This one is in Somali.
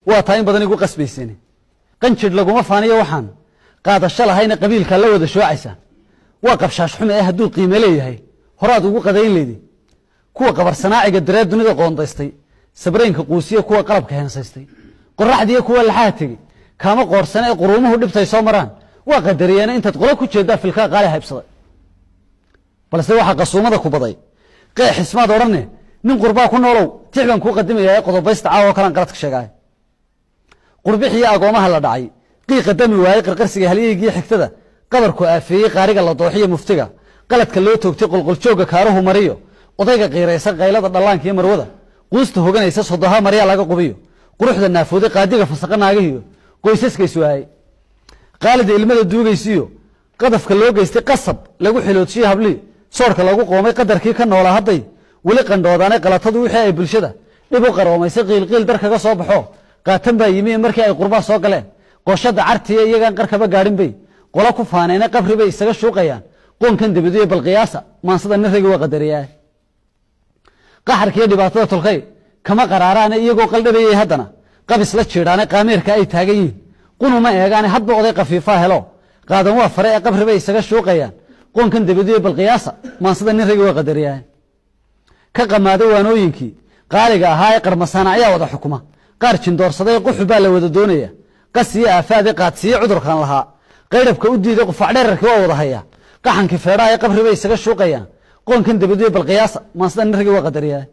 واتاين بدن يقول قسبيسين قنشد لقوم فانية وحان قاد الشلا هين قبيل كلا وذا شو عيسى وقف شاش حمى هدول قيمة ليه هي هراد وقو قدين ليدي كوا قبر صناعي قد راد دنيا قوان دايستي سبرين كقوسية كوا قلب كهين سايستي قرح دي كوا الحاتي كاما قرصنا قرومه ودبتي سومران وقدريانا انت تقول كل شيء ده في الكا قال هاي بصدق بس هو حق الصومه كو بداي قيح اسما دورنه من قربا كو نولو تعبان كو قدميا قodobeysta caawa kalan qaladka sheegay qurbixii agoomaha la dhacay qii qadami waayay qarqarsiga haliyigi xigtada qadarku aafiyay qaariga la dooxiyo muftiga qaladka loo toogtay qolqoljooga kaaruhu mariyo odayga qiiraysan qaylada dhalaanka iyo marwada quusta hoganaysa sodoha mariya laga qubiyo quruxda naafuuday qaadiga fasaqanaagiyo qoysaska isuwaay qaalida ilmada duugaysiyo qadafka loo geystay qasab lagu xiloodsiyo habli soorka lagu qoomay qadarkii ka noolaa haday wali qandhoodaanay qalatadu wixii ay bulshada dib u qaroomaysay qiilqiil dar kaga soo baxo qaatan baa yimi markii ay qurbaa soo galeen qoshada cartiye iyagan qarkaba gaadhin bay qola ku faanayna qabri bay isaga shuuqayaan qoonkan dibadii bal qiyaasa maansada nirigi waa qadariyaa qaxarkii dhibaatada tolkay kama qaraaraan iyagoo qaldhabay haddana qabis la jiidaanay qaameerka ay taagan yihiin qunuma eegaan hadba oday qafiifa helo qaadan waa fare ee qabri bay isaga shuuqayaan qoonkan dibadii bal qiyaasa maansada nirigi waa qadariyaa ka qamaaday waanooyinkii qaaliga ahaa ee qarmasana ayaa wada xukuma qaar jindorsaday quxu baa la wada doonaya qasiya afaade qaadsiye cudurkan lahaa qayrabka u diiday qufac dheerarkii waa wada haya qaxankii feedhaha ee qabri bay isaga shuuqayaan qoonkan dibadii bal qiyaasa maansada nirigi waa qadariyaa